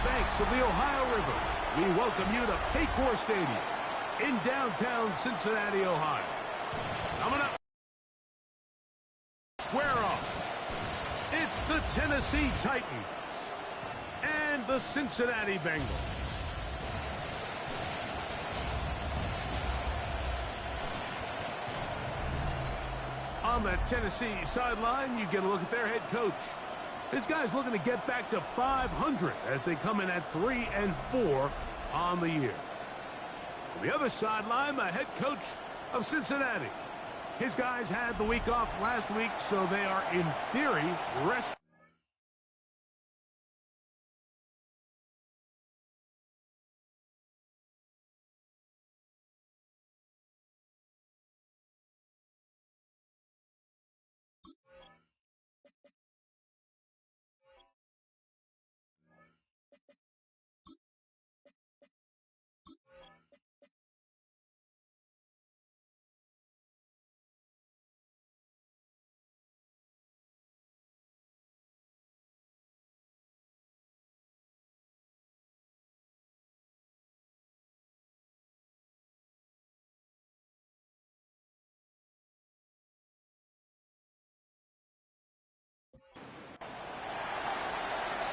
Banks of the Ohio River, we welcome you to Paycor Stadium in downtown Cincinnati, Ohio. Coming up, square off, it's the Tennessee Titans and the Cincinnati Bengals. On the Tennessee sideline, you get a look at their head coach. This guy's looking to get back to 500 as they come in at 3-4 on the year. On the other sideline, the head coach of Cincinnati. His guys had the week off last week, so they are, in theory, resting.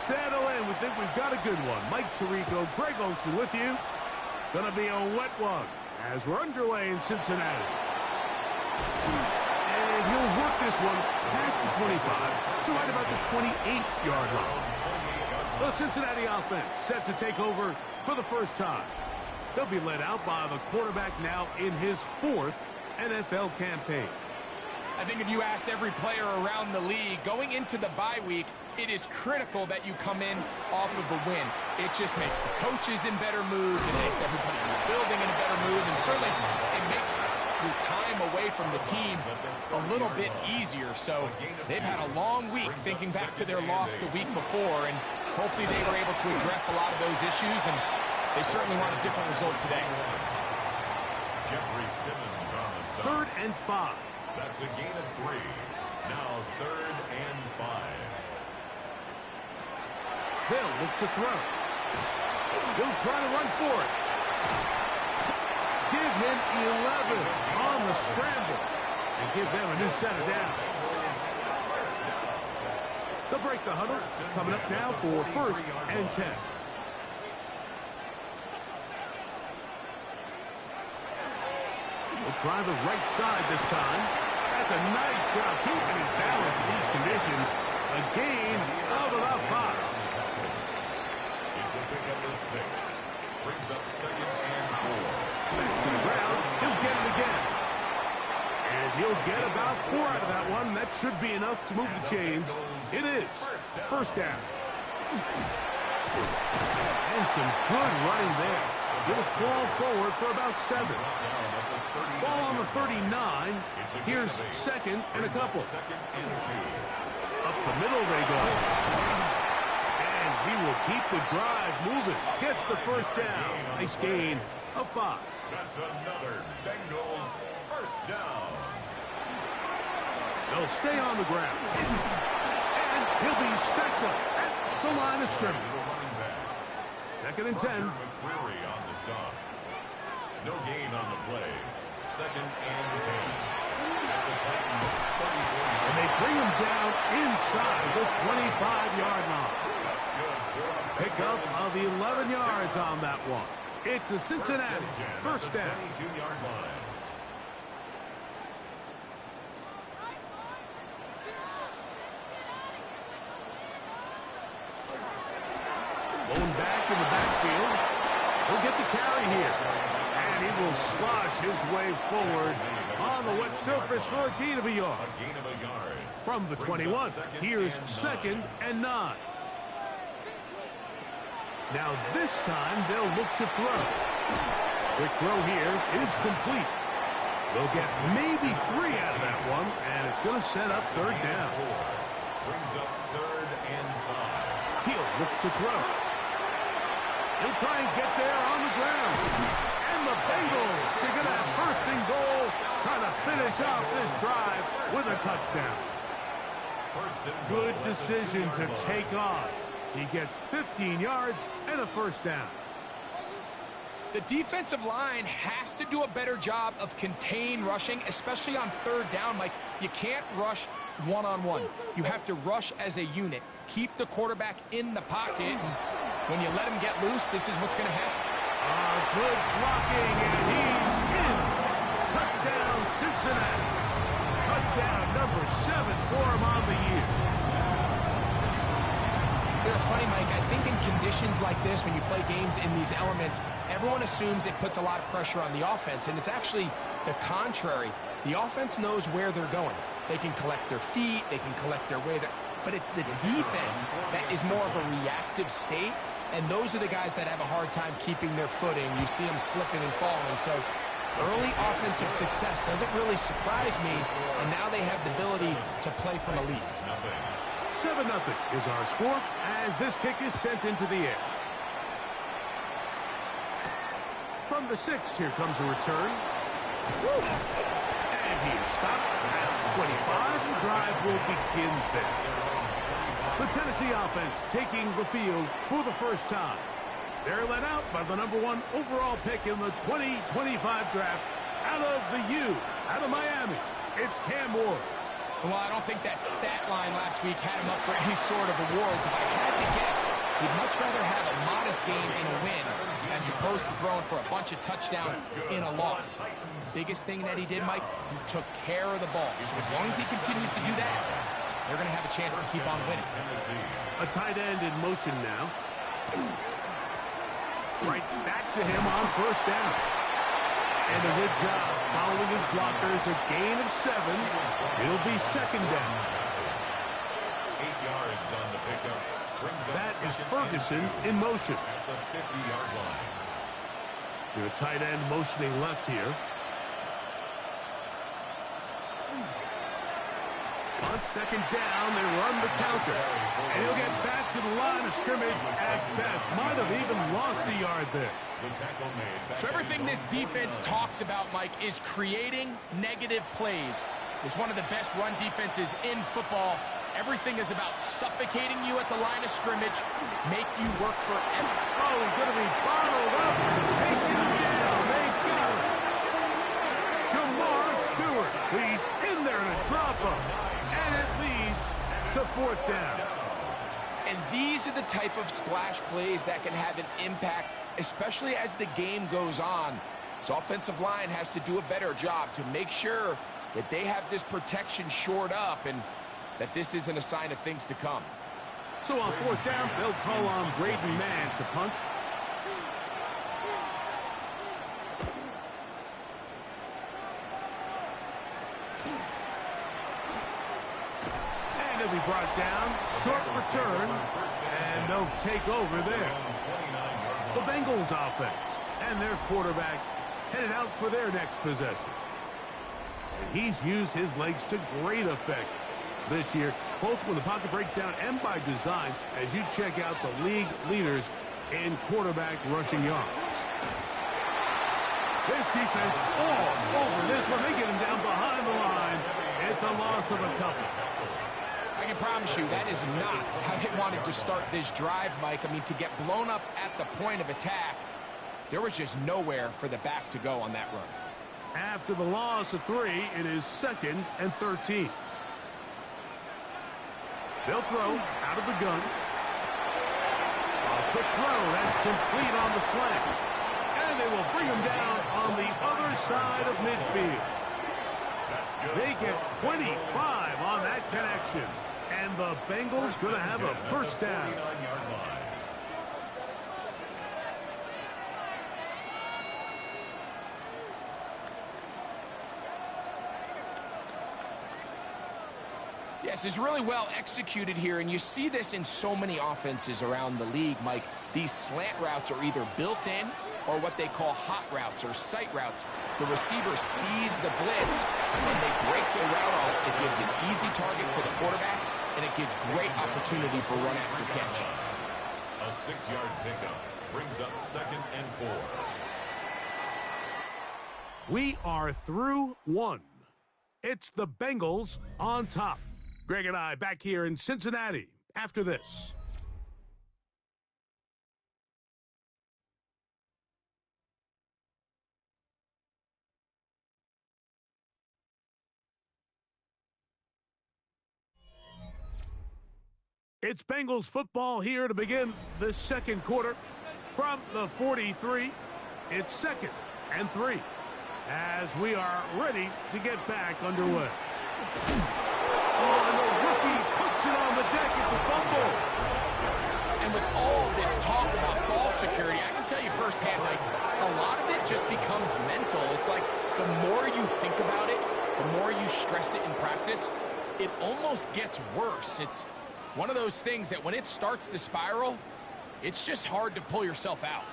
Settle in. We think we've got a good one. Mike Tirico, Greg Olson with you. Gonna be a wet one as we're underway in Cincinnati. And he'll work this one past the 25, so right about the 28-yard line. The Cincinnati offense set to take over for the first time. They'll be led out by the quarterback now in his 4th NFL campaign. I think if you asked every player around the league going into the bye week, it is critical that you come in off of a win. It just makes the coaches in better moods. It makes everybody in the building in a better mood. And certainly it makes your time away from the team a little bit easier. So they've had a long week thinking back to their loss the week before. And hopefully they were able to address a lot of those issues. And they certainly want a different result today. Jeffrey Simmons on the start. 3rd and 5. That's a gain of 3. Now 3rd and 5. They'll look to throw. He'll try to run for it. Give him 11 on the scramble. And give them a new set of downs. They'll break the huddle. Coming up now for 1st and 10. We'll try the right side this time. That's a nice job keeping his balance in these conditions. A gain of about 5. It's a pick up of 6. Brings up 2nd and 4. To the ground. He'll get it again. And he'll get about 4 out of that one. That should be enough to move the chains. It is. First down. And some good running there. He'll fall forward for about 7. Ball on the 39. Here's 2nd and a couple. Up the middle they go. And he will keep the drive moving. Gets the first down. Nice gain of 5. That's another Bengals first down. They'll stay on the ground. And he'll be stacked up at the line of scrimmage. 2nd and 10. McCreary on the stop. No gain on the play. 2nd and 10. At the Titans 34. And they bring him down inside the 25-yard line. Pick up of 11 yards on that one. It's a Cincinnati first down. 22-yard line. Going back in the backfield. He'll get the carry here. And he will slosh his way forward on the wet surface for a gain of a yard. A gain of a yard. From the 21, here's 2nd and 9. Now this time they'll look to throw. Quick throw here is complete. They'll get maybe 3 out of that one, and it's going to set up 3rd down. Brings up 3rd and 5. He'll look to throw. He'll try and get there on the ground. And the Bengals are going to have first and goal, trying to finish off this drive with a touchdown. Good decision to take off. He gets 15 yards and a first down. The defensive line has to do a better job of contain rushing, especially on 3rd down. Mike, you can't rush one-on-one. You have to rush as a unit. Keep the quarterback in the pocket. And when you let him get loose, this is what's going to happen. Good blocking, and he's in. Touchdown, Cincinnati. Touchdown number 7 for him on the year. It's funny, Mike, I think in conditions like this, when you play games in these elements, everyone assumes it puts a lot of pressure on the offense, and it's actually the contrary. The offense knows where they're going. They can collect their feet, they can collect their way, but it's the defense that is more of a reactive state, and those are the guys that have a hard time keeping their footing. You see them slipping and falling, so early offensive success doesn't really surprise me, and now they have the ability to play from a lead. 7-0 is our score as this kick is sent into the air. From the 6, here comes a return. And he is stopped at 25. The drive will begin there. The Tennessee offense taking the field for the first time. They're led out by the number 1 overall pick in the 2025 draft out of the U, out of Miami. It's Cam Ward. Well, I don't think that stat line last week had him up for any sort of awards. If I had to guess, he'd much rather have a modest game in a win as opposed to throwing for a bunch of touchdowns in a loss. Biggest thing that he did, Mike, he took care of the ball. So as long as he continues to do that, they're going to have a chance to keep on winning. A tight end in motion now. Right back to him on first down. And a good job following his blockers. A gain of 7. It'll be second down. 8 yards on the pickup. That is Ferguson in motion. At the 50-yard line. The tight end motioning left here. On second down, they run the counter. And he'll get back to the line of scrimmage at best. Might have even lost a yard there. So everything this defense talks about, Mike, is creating negative plays. It's one of the best run defenses in football. Everything is about suffocating you at the line of scrimmage, make you work for every... Oh, he's going to be bottled up. Taken down. They got him. Shamar Stewart. He's in there to drop him. And it leads to 4th down. And these are the type of splash plays that can have an impact, especially as the game goes on. So offensive line has to do a better job to make sure that they have this protection shored up and that this isn't a sign of things to come. So on 4th down, they'll call on Braden Mann to punt. And he'll be brought down. Short return. And they'll take over there. The Bengals offense and their quarterback headed out for their next possession. And he's used his legs to great effect this year, both when the pocket breaks down and by design, as you check out the league leaders in quarterback rushing yards. This defense all over this one. They get him down behind the line. It's a loss of a couple. I can promise you that is not how they wanted to start this drive, Mike. I mean, to get blown up at the point of attack, there was just nowhere for the back to go on that run. After the loss of 3, it is 2nd and 13. They'll throw out of the gun. A quick throw, that's complete on the slant. And they will bring him down on the other side of midfield. They get 25 on that connection. And the Bengals going to have a first down. Yes, it's really well executed here, and you see this in so many offenses around the league, Mike. These slant routes are either built in or what they call hot routes or sight routes. The receiver sees the blitz, and when they break their route off, it gives an easy target for the quarterback, and it gives great opportunity for run after catch. A 6-yard pickup brings up 2nd and 4. We are through one. It's the Bengals on top. Greg and I back here in Cincinnati after this. It's Bengals football here to begin the second quarter. From the 43, it's 2nd and 3 as we are ready to get back underway. Oh, and the rookie puts it on the deck. It's a fumble. And with all this talk about ball security, I can tell you firsthand, like, a lot of it just becomes mental. It's like the more you think about it, the more you stress it in practice, it almost gets worse. It's one of those things that when it starts to spiral, it's just hard to pull yourself out.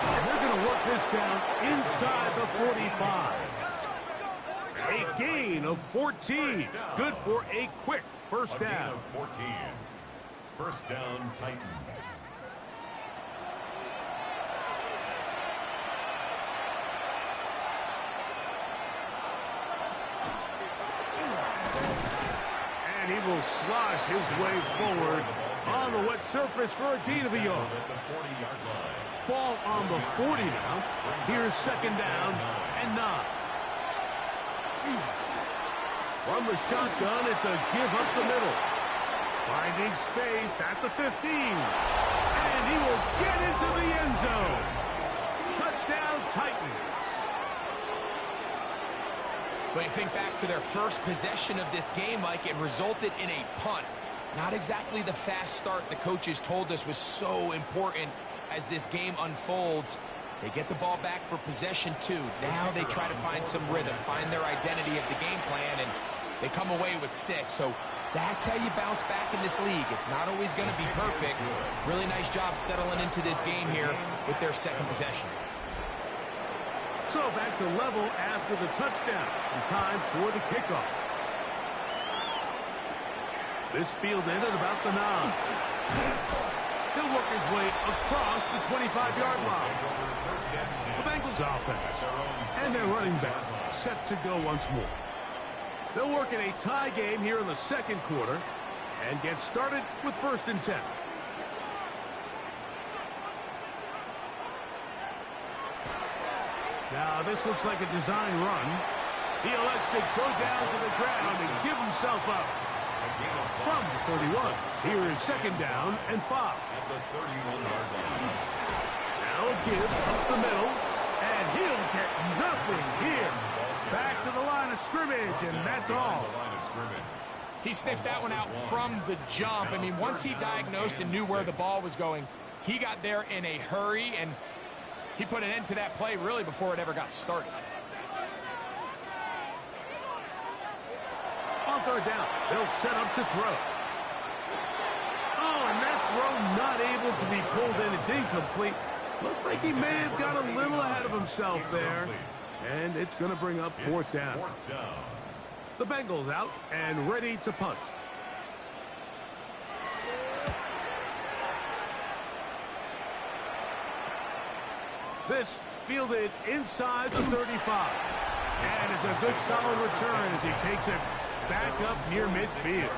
And they're going to work this down inside the 45. A gain of 14. Good for a quick first down. A gain of 14. First down, Titans. And he will slosh his way forward on the wet surface for a gain of a yard. At the 40-yard line. Ball on the 40 now. Here's second down and 9. From the shotgun, it's a give up the middle. Finding space at the 15. And he will get into the end zone. Touchdown, Titans. When you think back to their first possession of this game, Mike, it resulted in a punt. Not exactly the fast start the coaches told us was so important as this game unfolds. They get the ball back for possession 2. Now they try to find some rhythm, find their identity of the game plan, and they come away with 6. So that's how you bounce back in this league. It's not always going to be perfect. Really nice job settling into this game here with their second possession. So back to level after the touchdown. And time for the kickoff. This field ended about the 9. He'll work his way across the 25-yard line. The Bengals offense and their running back set to go once more. They'll work in a tie game here in the second quarter and get started with 1st and 10. Now this looks like a design run. He elects to go down to the ground and give himself up. From the 31, here is second down and 5. At the 31-yard line. Now a give up the middle, and he'll get nothing here. Back to the line of scrimmage, and that's all. He sniffed that one out from the jump. I mean, once he diagnosed and knew where the ball was going, he got there in a hurry, and he put an end to that play really before it ever got started. On 3rd down, they'll set up to throw. Oh, and that throw not able to be pulled in. It's incomplete. Looked like he may have got a little ahead of himself there. And it's going to bring up 4th down. The Bengals out and ready to punt. This fielded inside the 35. And it's a good solid return as he takes it back up near midfield.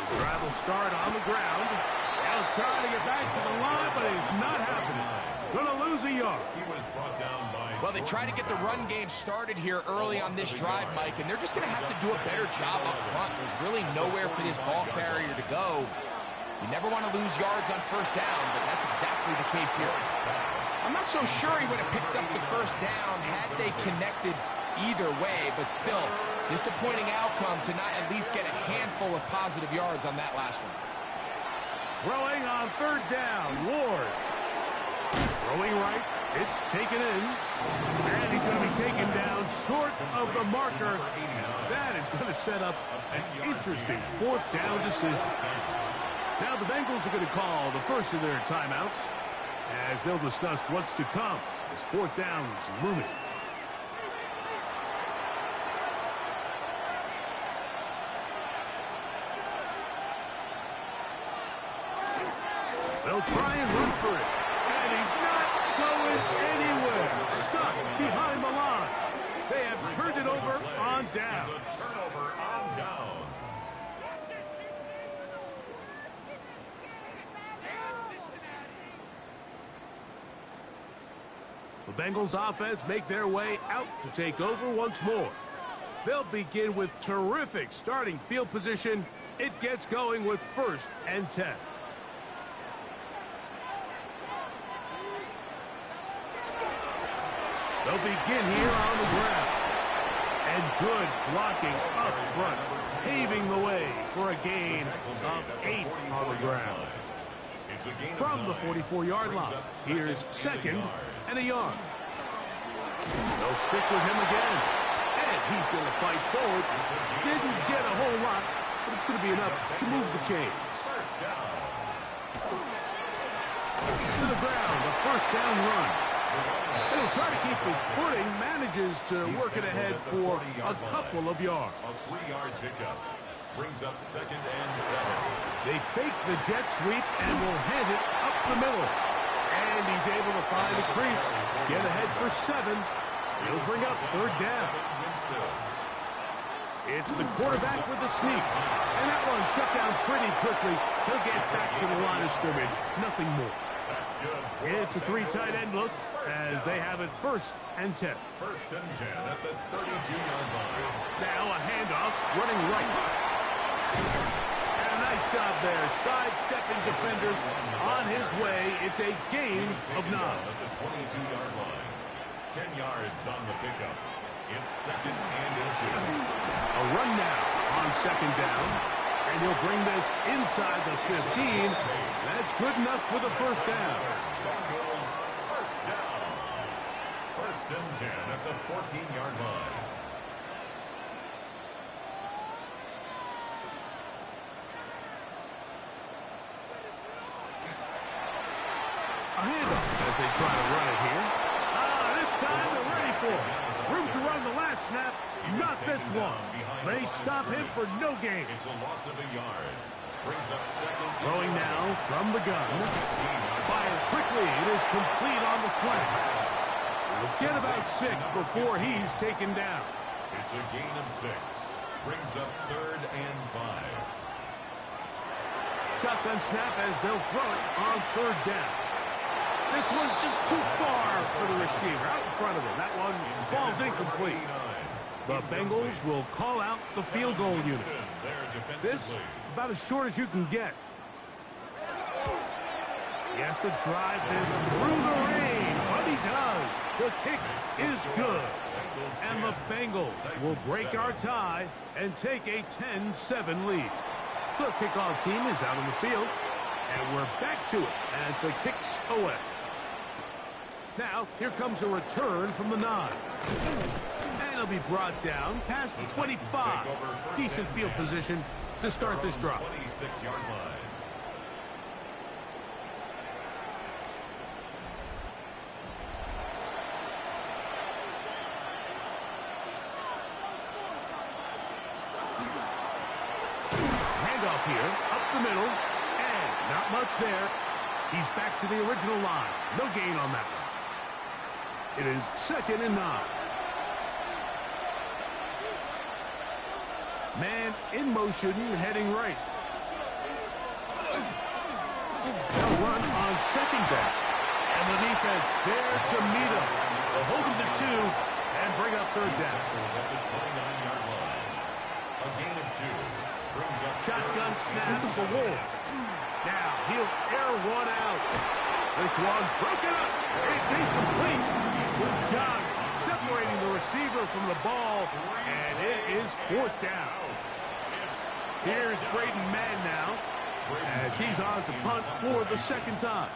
The drive will start on the ground. They'll try to get back to the line, but it's not happening. Gonna lose a yard. He was brought down by... Well, they try to get the run game started here early on this drive, Mike, and they're just going to have to do a better job up front. There's really nowhere for this ball carrier to go. You never want to lose yards on 1st down, but that's exactly the case here. I'm not so sure he would have picked up the 1st down had they connected either way, but still, disappointing outcome to not at least get a handful of positive yards on that last one. Throwing on third down, Ward. Throwing right, it's taken in. And he's going to be taken down short of the marker. That is going to set up an interesting fourth down decision. Now the Bengals are going to call the first of their timeouts as they'll discuss what's to come as fourth down is looming. They'll try and run for it. And he's not going anywhere. Stuck behind the line. They have turned it over on down. Turnover on down. The Bengals offense make their way out to take over once more. They'll begin with terrific starting field position. It gets going with 1st and 10. They'll begin here on the ground. And good blocking up front, paving the way for a gain of 8 on the ground. From the 44-yard line, here's 2nd and a yard. They'll stick with him again. And he's going to fight forward. Didn't get a whole lot, but it's going to be enough to move the chains. To the ground, a 1st down run. And he'll try to keep his footing, manages to work it ahead for a couple of yards. A 3-yard pickup brings up 2nd and 7. They fake the jet sweep and will hand it up the middle. And he's able to find a crease, get ahead for 7. He'll bring up 3rd down. It's the quarterback with the sneak. And that one shut down pretty quickly. He'll get back to the line of scrimmage. Nothing more. That's good. It's a 3 tight end look as they have it 1st and 10. 1st and 10 at the 32-yard line. Now a handoff running right. And a nice job there, sidestepping defenders on his way. It's a gain of 9. At the 22-yard line. 10 yards on the pickup. It's 2nd and inches. A run now on 2nd down. And he'll bring this inside the 15. That's good enough for the 1st down. Bengals 1st down. 1st and 10 at the 14-yard line. A handoff as they try to run it here. This time they're ready for it. Room to run the last snap. Not this one. They stop him for no gain. It's a loss of a yard. Brings up 2nd. Throwing now from the gun. Fires quickly. It is complete on the slant. He'll get about 6 before he's taken down. It's a gain of 6. Brings up 3rd and 5. Shotgun snap as they'll throw it on 3rd down. This one just too far for the receiver. Out in front of him. That one falls incomplete. The Bengals will call out the field goal unit. This about as short as you can get. He has to drive this through the rain, but he does. The kick is good. And the Bengals will break our tie and take a 10-7 lead. The kickoff team is out on the field, and we're back to it as the kick's away. Now, here comes a return from the 9. And he'll be brought down past the 25. Decent field position to start this drive. 26-yard line. Handoff here, up the middle, and not much there. He's back to the original line. No gain on that one. It is 2nd and 9. Man in motion, heading right. They'll run on 2nd down. And the defense there to meet him. They'll hold him to 2 and bring up 3rd down. At the 29-yard line. A gain of 2. Brings up Shotgun snap for Ward. Now he'll air one out. This one broken up. It's incomplete. Good job separating the receiver from the ball, and it is fourth down. Here's Braden Mann now, as he's on to punt for the second time.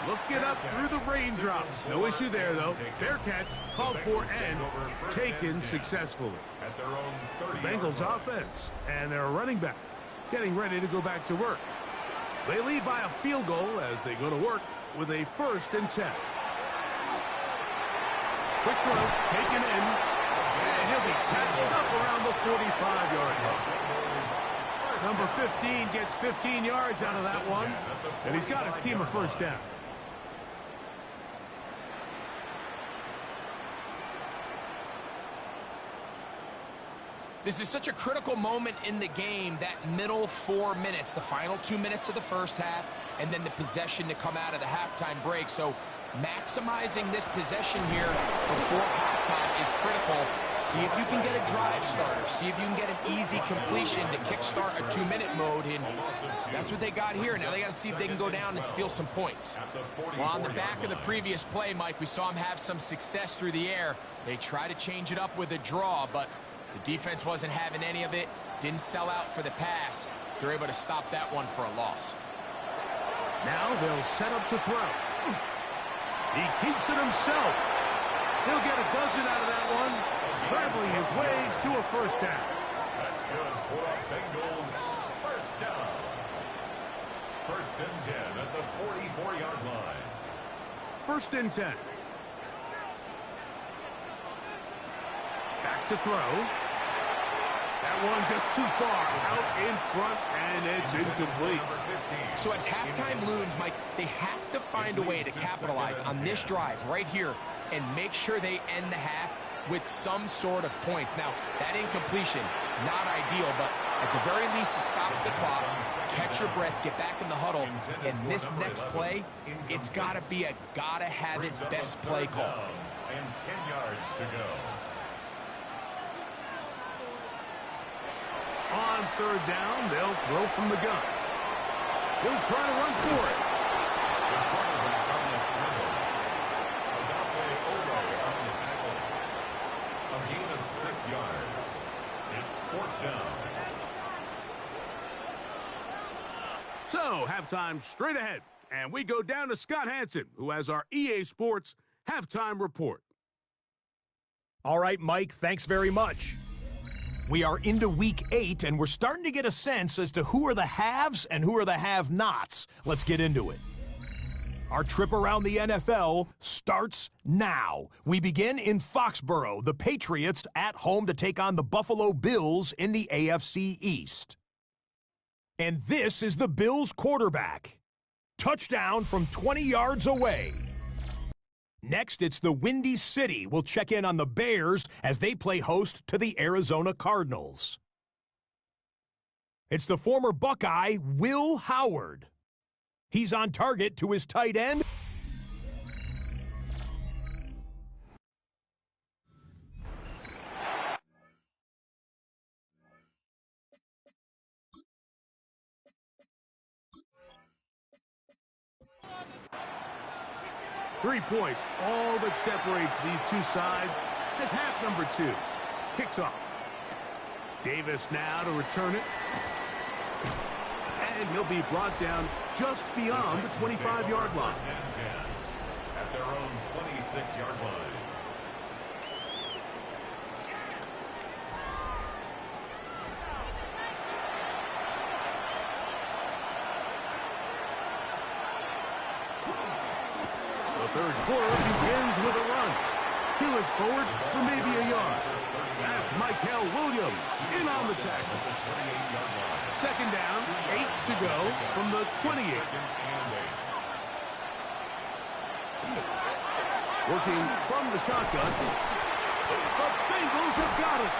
Looking up through the raindrops. No issue there, though. Fair catch, called for and taken successfully. The Bengals offense and their running back getting ready to go back to work. They lead by a field goal as they go to work with a 1st and 10. Quick throw, taken in, and he'll be tackled up around the 45-yard line. Number 15 gets 15 yards out of that one, and he's got his team a 1st down. This is such a critical moment in the game, that middle 4 minutes, the final 2 minutes of the first half, and then the possession to come out of the halftime break. So maximizing this possession here before halftime is critical. See if you can get a drive starter. See if you can get an easy completion to kickstart a 2-minute mode. And that's what they got here. Now they got to see if they can go down and steal some points. Well, on the back of the previous play, Mike, we saw them have some success through the air. They try to change it up with a draw, but the defense wasn't having any of it. Didn't sell out for the pass. They're able to stop that one for a loss. Now they'll set up to throw. He keeps it himself. He'll get a dozen out of that one, scrambling his way to a 1st down. That's good for the Bengals. 1st down. 1st and 10 at the 44-yard line. 1st and 10. Back to throw. That one just too far out in front, and it's incomplete. So as halftime looms, Mike, they have to find a way to capitalize on this drive right here and make sure they end the half with some sort of points. Now, that incompletion, not ideal, but at the very least it stops the clock. Catch your breath, get back in the huddle, and this next play, it's got to be a gotta-have-it best play call. And 10 yards to go. On 3rd down, they'll throw from the gun. He'll try to run for it. The quarterback on the scramble. Adolphe Olo on the tackle. A gain of 6 yards. It's 4th down. So, halftime straight ahead. And we go down to Scott Hansen, who has our EA Sports halftime report. All right, Mike, thanks very much. We are into week 8, and we're starting to get a sense as to who are the haves and who are the have-nots. Let's get into it. Our trip around the NFL starts now. We begin in Foxborough, the Patriots at home to take on the Buffalo Bills in the AFC East. And this is the Bills quarterback. Touchdown from 20 yards away. Next, it's the Windy City. We'll check in on the Bears as they play host to the Arizona Cardinals. It's the former Buckeye, Will Howard. He's on target to his tight end. Three points, all that separates these two sides as half number 2 kicks off. Davis now to return it. And he'll be brought down just beyond the 25-yard line. At their own 26-yard line. The 3rd quarter begins with a run. He looks forward for maybe a yard. That's Michael Williams in on the tackle. 2nd down, 8 to go from the 28. Working from the shotgun. The Bengals have got it.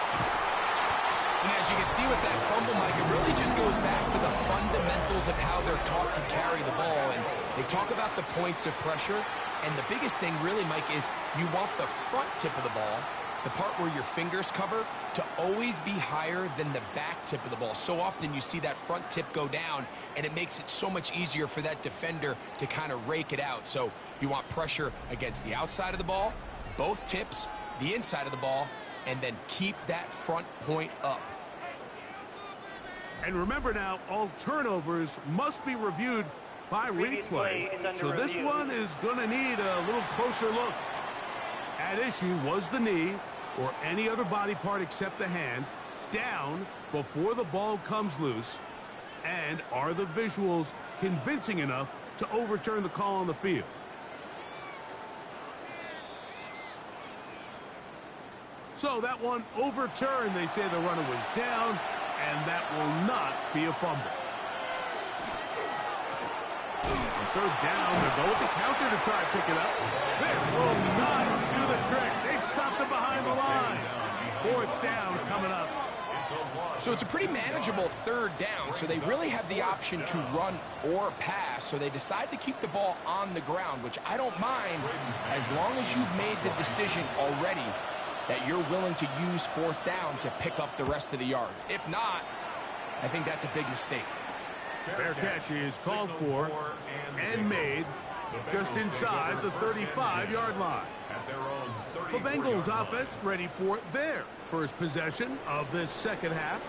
And as you can see with that fumble, Mike, it really just goes back to the fundamentals of how they're taught to carry the ball. And they talk about the points of pressure. And the biggest thing really, Mike, is you want the front tip of the ball the part where your fingers cover, to always be higher than the back tip of the ball. So often you see that front tip go down, and it makes it so much easier for that defender to kind of rake it out. So you want pressure against the outside of the ball, both tips, the inside of the ball, and then keep that front point up. And remember now, all turnovers must be reviewed by replay. So this one is going to need a little closer look. At issue was the knee, or any other body part except the hand, down before the ball comes loose. And are the visuals convincing enough to overturn the call on the field? So that one overturned. They say the runner was down, and that will not be a fumble. On third down, they're going to counter to try to pick it up. This will not do the trick. They've stopped it behind the line. Fourth down coming up. So it's a pretty manageable third down, so they really have the option to run or pass, so they decide to keep the ball on the ground, which I don't mind as long as you've made the decision already that you're willing to use fourth down to pick up the rest of the yards. If not, I think that's a big mistake. Fair catch is called for and made just inside the 35-yard line. The Bengals offense ready for their first possession of this second half.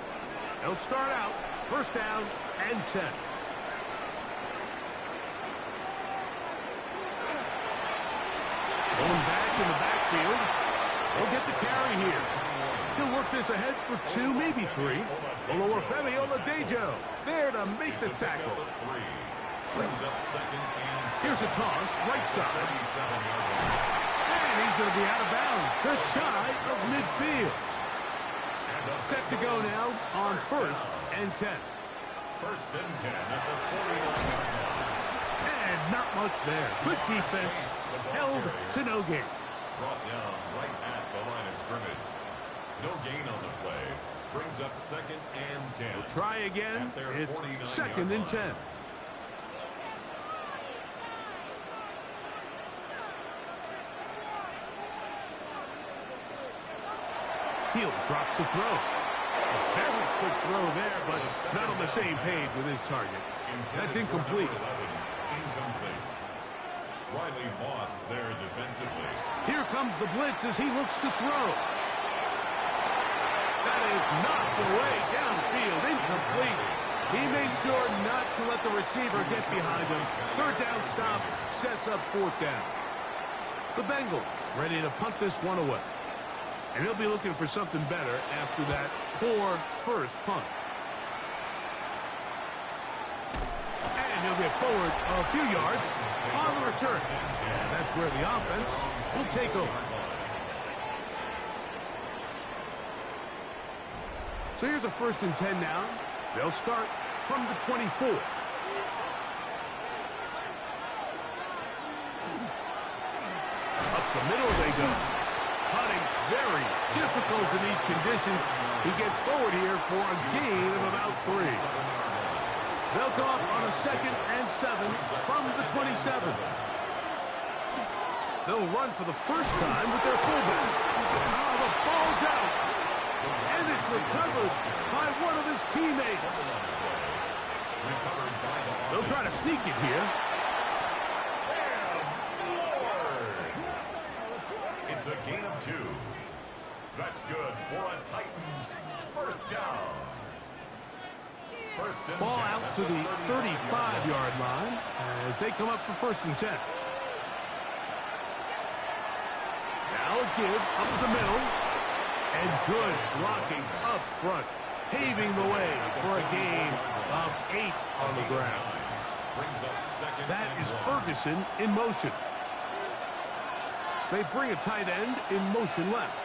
They'll start out first down and 10. Going back in the backfield. He'll get the carry here. He'll work this ahead for 2, maybe 3. Olorefemi Oladejo there to make the tackle. Here's a toss, right side. And he's going to be out of bounds, just shy of midfield. Set to go now on first and 10. First and 10 at the 41-yard line. And not much there. Good defense, held to no gain. Brought down right at the line of scrimmage. No gain on the play. Brings up second and 10. We'll try again. It's second and 10. He'll drop to throw. A very quick throw there, but not on the same page with his target. That's incomplete. Incomplete. Riley Moss there defensively. Here comes the blitz as he looks to throw. That is knocked away downfield, incomplete. He made sure not to let the receiver get behind him. Third down stop sets up fourth down. The Bengals ready to punt this one away. And he'll be looking for something better after that poor first punt. And he'll get forward a few yards on the return. And that's where the offense will take over. So here's a first and 10 now. They'll start from the 24. Up the middle they go. Punting very difficult in these conditions. He gets forward here for a gain of about 3. They'll come up on a second and 7 from the 27. They'll run for the first time with their fullback. Oh, the ball's out. And it's recovered by one of his teammates. They'll try to sneak it here. It's a gain of 2. That's good for a Titans first down. First and Ball 10 out at to the 35-yard 35-yard line as they come up for first and 10. Now a give up the middle. And good blocking up front, paving the way for a gain of 8 on the ground. That is Ferguson in motion. They bring a tight end in motion left.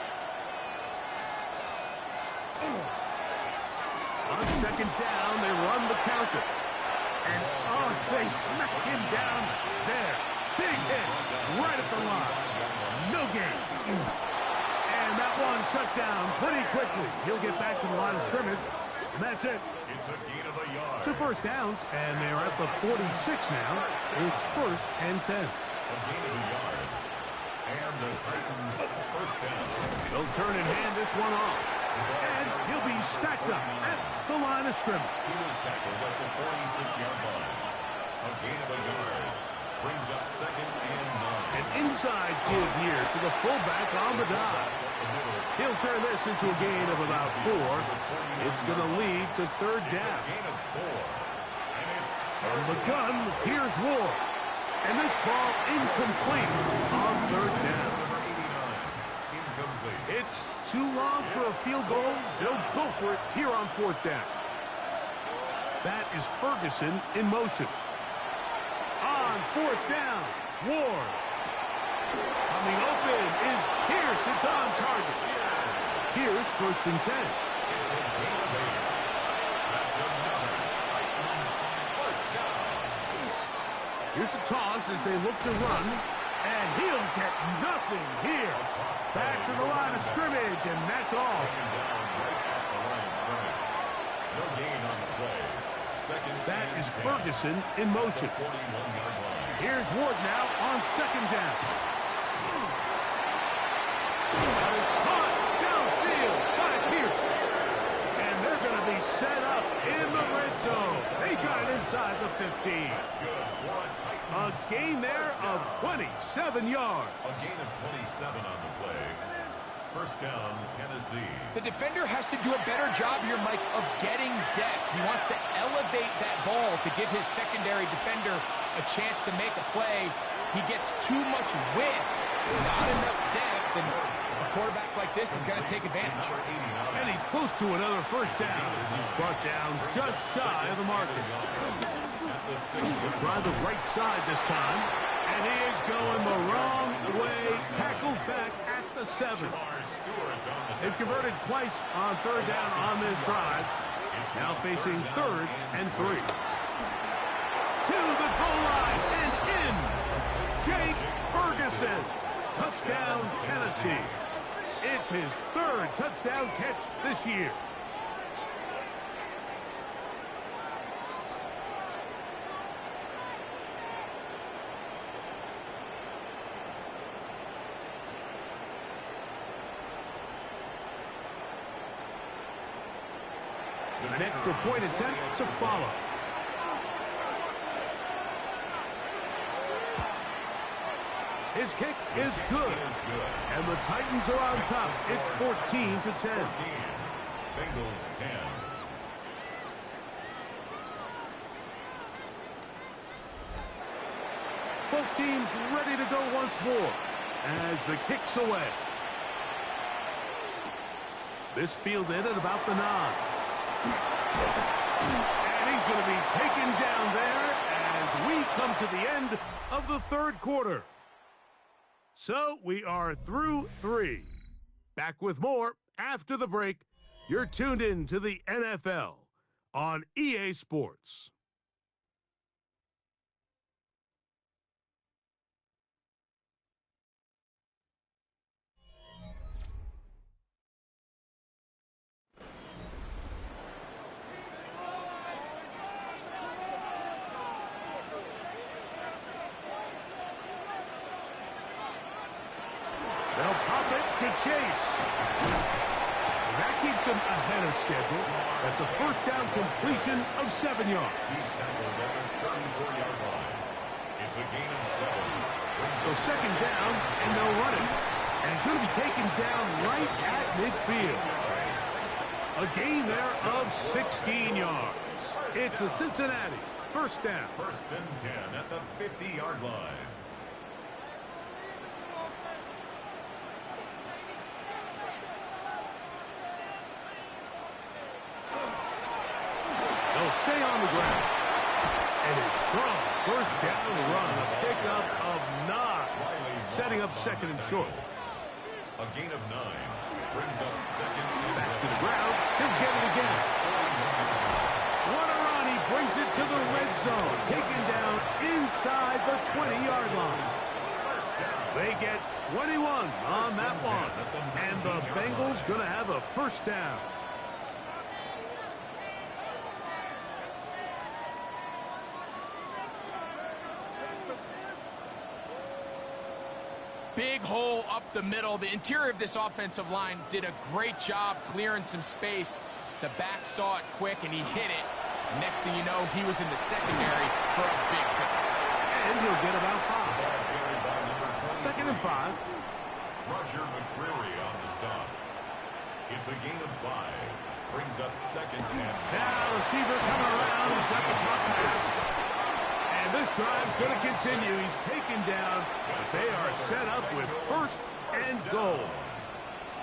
On second down, they run the counter. And, oh, they smack him down there. Big hit right at the line. No gain. And that one shut down pretty quickly. He'll get back to the line of scrimmage. And that's it. It's a gain of a yard. 2 first downs, and they're at the 46 now. It's first and 10. A gain of a yard. And the Titans first down. They'll turn and hand this one off. And he'll be stacked up at the line of scrimmage. He was tackled at the 46-yard line. A gain of a yard. Brings up 2nd and 9. An inside give here to the fullback on the dive. He'll turn this into a gain of about 4. It's going to lead to 3rd down. Gain of 4. And it's From the gun, here's Ward. And this ball incomplete on 3rd down. number 89. Incomplete. It's too long for a field goal. They'll go for it here on 4th down. That is Ferguson in motion. On 4th down, Ward. Coming open is Pierce. It's on target. Here's 1st and 10. It's a gain of 8. That's another Titans first down. Here's a toss as they look to run. And he'll get nothing here. Back to the line of scrimmage, and that's all. Taken down right at the line of scrimmage. No gain on the play. 2nd That and is 10. Ferguson in motion. 41-yard line. Here's Ward now on 2nd down. That is caught downfield by Pierce. And they're going to be set up in the red zone. They got it inside the 15. That's good. One A Titans. gain there of 27 yards. A gain of 27 on the play. First down, Tennessee. The defender has to do a better job here, Mike, of getting depth. He wants to elevate that ball to give his secondary defender a chance to make a play. He gets too much width, not enough depth, and a quarterback like this is going to take advantage. Number 89. And he's close to another first down as he's brought down just shy of the marker. At the 6-yard Try the right side this time. And he is going the wrong way. Tackled back at the 7. Stewart on the They've converted twice on 3rd down on this drive. Now facing 3rd and 3. To the goal line and in. Jake Ferguson. Touchdown, Tennessee. It's his 3rd touchdown catch this year. An extra point attempt to follow. His kick is good. And the Titans are on top. It's 14-10. 14. Bengals 10. Both teams ready to go once more as the kick's away. This fielded at about the 9. And he's going to be taken down there as we come to the end of the 3rd quarter. So we are through 3. Back with more after the break. You're tuned in to the NFL on EA Sports. They'll pop it to Chase. That keeps him ahead of schedule. That's a first down completion of 7 yards. He's tackled at the 34-yard line. It's a gain of 7. So 2nd down, and they'll run it. And it's going to be taken down right at midfield. A gain there of 16 yards. It's a Cincinnati first down. 1st and 10 at the 50-yard line. They'll stay on the ground. And a strong first down run. A pickup of 9. Setting up 2nd and short. A gain of 9. Brings up 2nd and Back to the ground. He'll get it again. What a run. He brings it to the red zone. Taken down inside the 20-yard line. They get 21 on that one. And the Bengals going to have a first down. Big hole up the middle. The interior of this offensive line did a great job clearing some space. The back saw it quick, and he hit it. Next thing you know, he was in the secondary for a big pick. And he'll get about 5. 2nd and 5. Roger McCreary on the stop. It's a gain of 5. Brings up 2nd and 5. Now receiver coming around. He's got the top pass. And this drive's going to continue. He's taken down. They are set up with 1st and goal.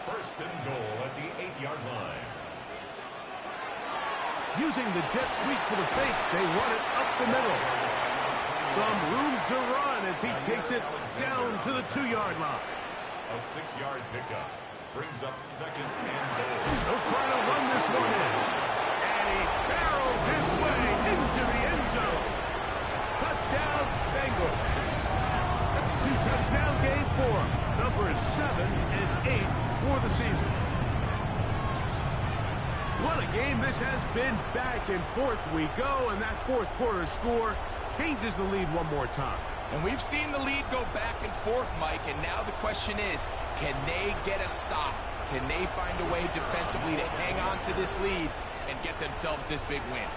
1st and goal at the 8-yard line. Using the jet sweep for the fake, they run it up the middle. Some room to run as he takes it down to the 2-yard line. A 6-yard pickup. Brings up 2nd and goal. They'll try to run this one in. And he barrels his way into the end zone. Touchdown, Bengals. That's a 2-touchdown game for him. Number is 7 and 8 for the season. What a game this has been. Back and forth we go, and that 4th quarter score changes the lead one more time. And we've seen the lead go back and forth, Mike, and now the question is, can they get a stop? Can they find a way defensively to hang on to this lead and get themselves this big win?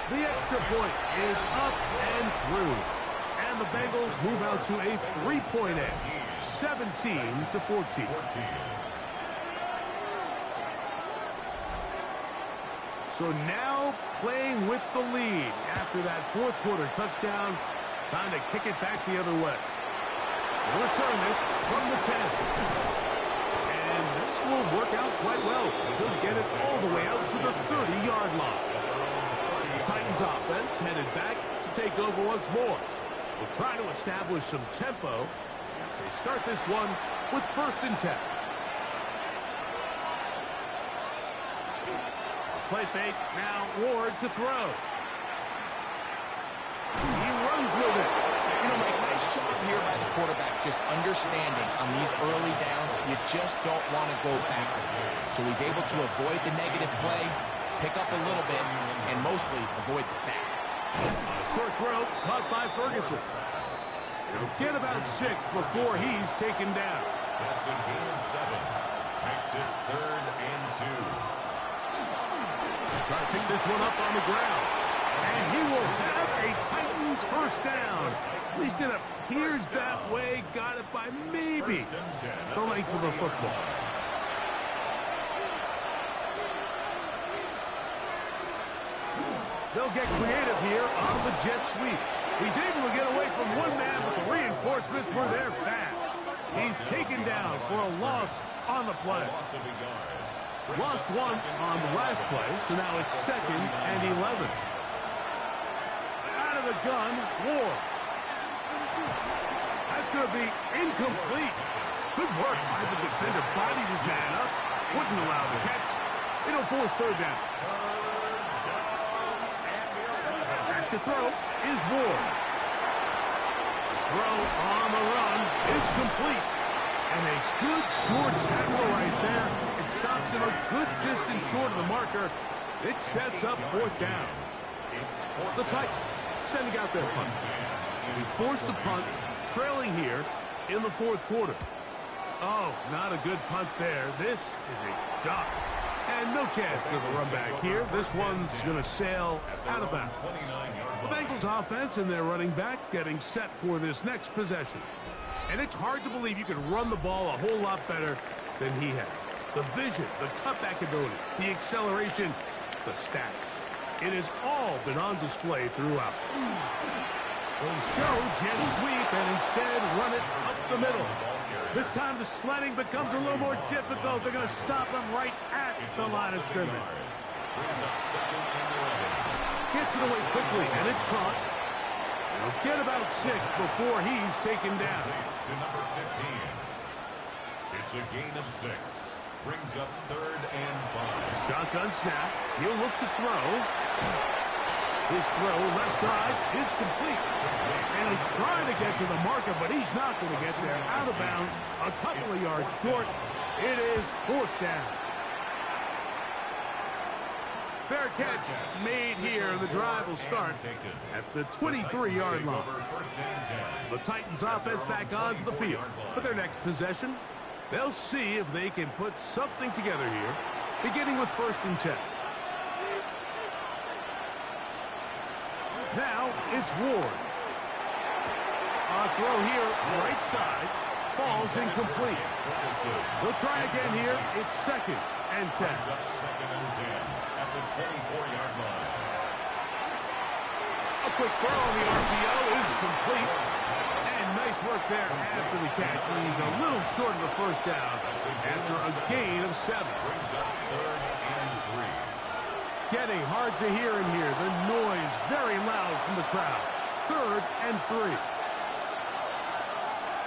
The extra point is up and through. And the Bengals move out to a 3-point edge, 17-14. So now playing with the lead after that 4th quarter touchdown. Time to kick it back the other way. They'll return this from the 10. And this will work out quite well. They'll get it all the way out to the 30-yard line. The Titans offense headed back to take over once more. They'll try to establish some tempo as they start this one with 1st and 10. Play fake, now Ward to throw. He runs with it. You know, Mike, nice job here by the quarterback, just understanding on these early downs, you just don't want to go backwards. So he's able to avoid the negative play, pick up a little bit, and mostly avoid the sack. A short throw caught by Ferguson. He'll get about 6 before he's taken down. That's a gain of 7. Makes it 3rd and 2. Try to pick this one up on the ground. And he will have a Titans 1st down. At least it appears that way. Got it by maybe the length of a football. They'll get creative here on the jet sweep. He's able to get away from one man, but the reinforcements were there fast. He's taken down for a loss on the play. Lost 1 on the last play, so now it's 2nd and 11. Out of the gun, Ward. That's going to be incomplete. Good work by the defender. Bodied his man up. Wouldn't allow the catch. It'll force 3rd down. Back to throw is Ward. Throw on the run is complete. And a good short tackle right there. It stops him a good distance short of the marker. It sets up 4th down. The Titans sending out their punt. He forced a punt, trailing here in the 4th quarter. Oh, not a good punt there. This is a duck. And no chance of a run back here. This one's going to sail out of bounds. The Bengals offense and their running back getting set for this next possession. And it's hard to believe you can run the ball a whole lot better than he has. The vision, the cutback ability, the acceleration, the stats. It has all been on display throughout. They'll show jet sweep and instead run it up the middle. This time the sledding becomes a little more difficult. They're going to stop him right at the line of scrimmage. Gets it away quickly, and it's caught. He'll get about 6 before he's taken down. To number 15. It's a gain of 6. Brings up 3rd and 5. Shotgun snap. He'll look to throw. His throw left side is complete. And he's trying to get to the marker, but he's not going to get there. Out of bounds, a couple of yards short. It is 4th down. Fair catch made here. The drive will start at the 23-yard line. The Titans offense back onto the field for their next possession. They'll see if they can put something together here, beginning with 1st and 10. Now it's Ward. A throw here, right side, falls incomplete. We'll try again here. It's 2nd and 10. Second and 10 at the 24-yard line. A quick throw on the RPO is complete. And nice work there after the catch. And he's a little short of the 1st down after a gain of 7. Brings up 3rd and 3. Getting hard to hear in here. The noise very loud from the crowd. 3rd and 3.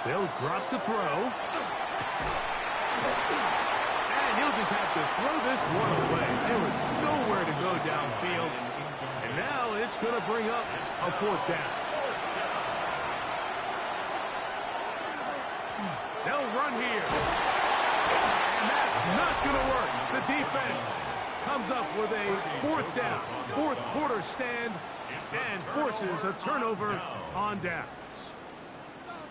They'll drop to throw. And he'll just have to throw this one away. There was nowhere to go downfield. And now it's going to bring up a 4th down. They'll run here. And that's not going to work. The defense comes up with a 4th down, 4th quarter stand, and forces a turnover on downs.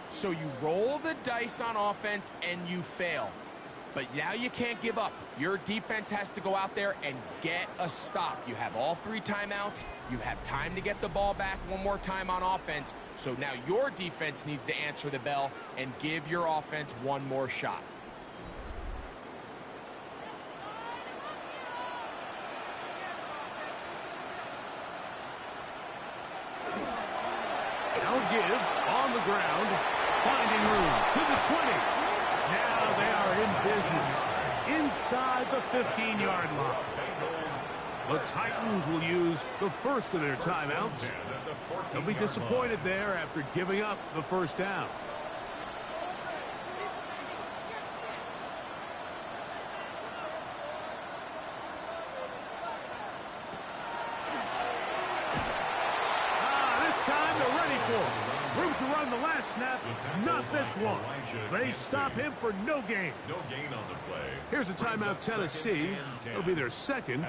So you roll the dice on offense and you fail. But now you can't give up. Your defense has to go out there and get a stop. You have all 3 timeouts. You have time to get the ball back one more time on offense. So now your defense needs to answer the bell and give your offense one more shot. Now give on the ground, finding room to the 20. Now they are in business inside the 15-yard line. The Titans will use the first of their timeouts. They'll be disappointed there after giving up the 1st down. This time they're ready for it. Room to run the last snap, not this one. They stop him for no gain. No gain on the play. Here's a timeout, Tennessee. It'll be their 2nd,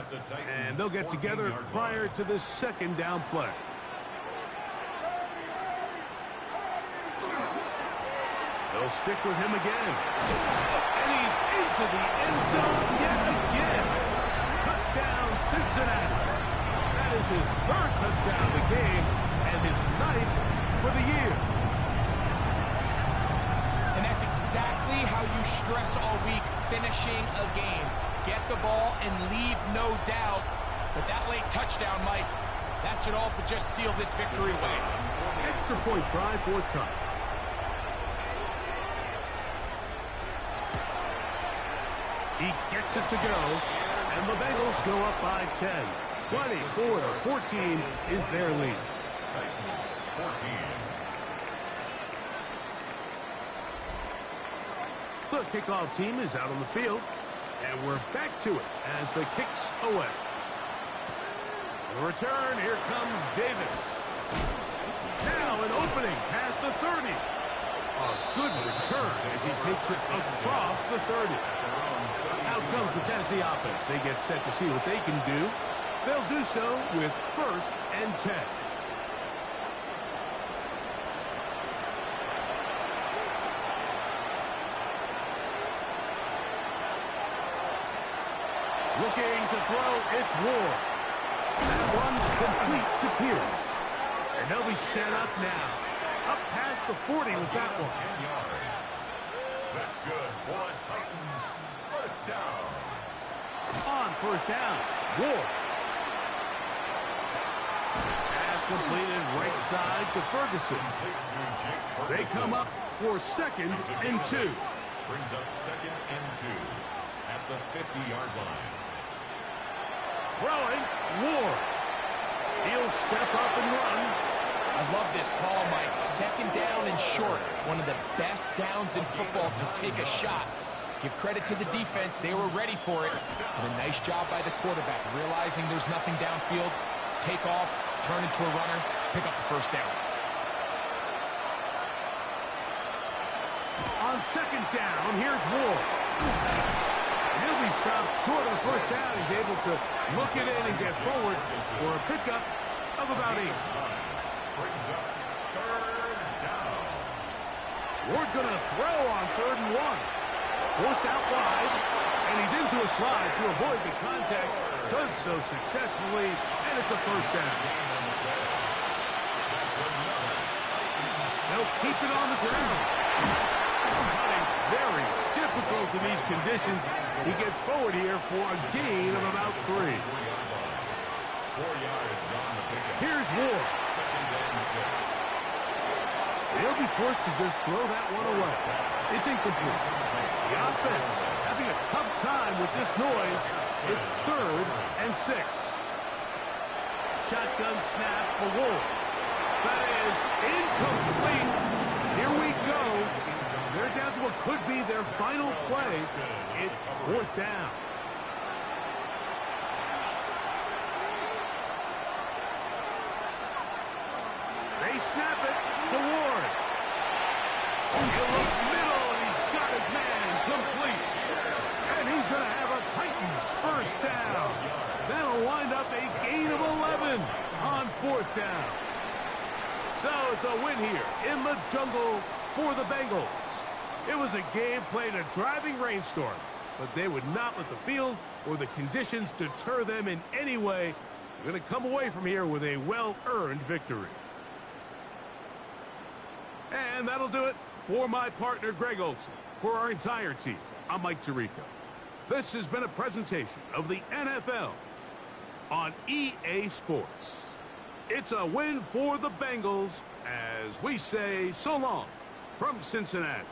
and they'll get together prior to this 2nd down play. They'll stick with him again. And he's into the end zone yet again. Touchdown, Cincinnati. That is his 3rd touchdown of the game and his 9th for the year. And that's exactly how you stress all week, finishing a game. Get the ball and leave no doubt. But that late touchdown, Mike, that should all but just seal this victory away. Extra point try, 4th time. He gets it to go, and the Bengals go up by 10. 24-14 is their lead. Titans 14. The kickoff team is out on the field, and we're back to it as the kicks away. The return, here comes Davis. Now an opening past the 30. A good return as he takes it across the 30. Out comes the Tennessee offense. They get set to see what they can do. They'll do so with 1st and 10. Looking to throw, it's Ward. That one complete to Pierce. And they'll be set up now. Up past the 40 with that one. 10 yards. That's good for the Titans. 1st down. On 1st down, Ward. Pass completed right side to Ferguson. They come up for 2nd and 2. Brings up 2nd and 2 at the 50-yard line. Throwing, Ward. He'll step up and run. I love this call, Mike. 2nd down and short. One of the best downs in football to take a shot. Give credit to the defense. They were ready for it. And a nice job by the quarterback, realizing there's nothing downfield. Take off, turn into a runner, pick up the 1st down. On 2nd down, here's Ward. He'll be stopped short of first down. He's able to look it in and get forward for a pickup of about 8. Brings up third down. Ward's going to throw on 3rd and 1. Forced out wide, and he's into a slide to avoid the contact. Does so successfully, and it's a first down. They'll keep it on the ground. Running very difficult in these conditions. He gets forward here for a gain of about 3. 4 yards on the pickup. Here's Ward. Second and 6. He'll be forced to just throw that one away. It's incomplete. The offense having a tough time with this noise. It's 3rd and 6. Shotgun snap for Ward. That is incomplete. Here we go. They're down to what could be their final play. It's 4th down. They snap it to Ward. He'll look middle, and he's got his man complete. And he's going to have a Titans first down. That'll wind up a gain of 11 on 4th down. So it's a win here in the jungle for the Bengals. It was a game played in a driving rainstorm, but they would not let the field or the conditions deter them in any way. They're going to come away from here with a well-earned victory. And that'll do it for my partner, Greg Olson. For our entire team, I'm Mike Tirico. This has been a presentation of the NFL on EA Sports. It's a win for the Bengals as we say so long from Cincinnati.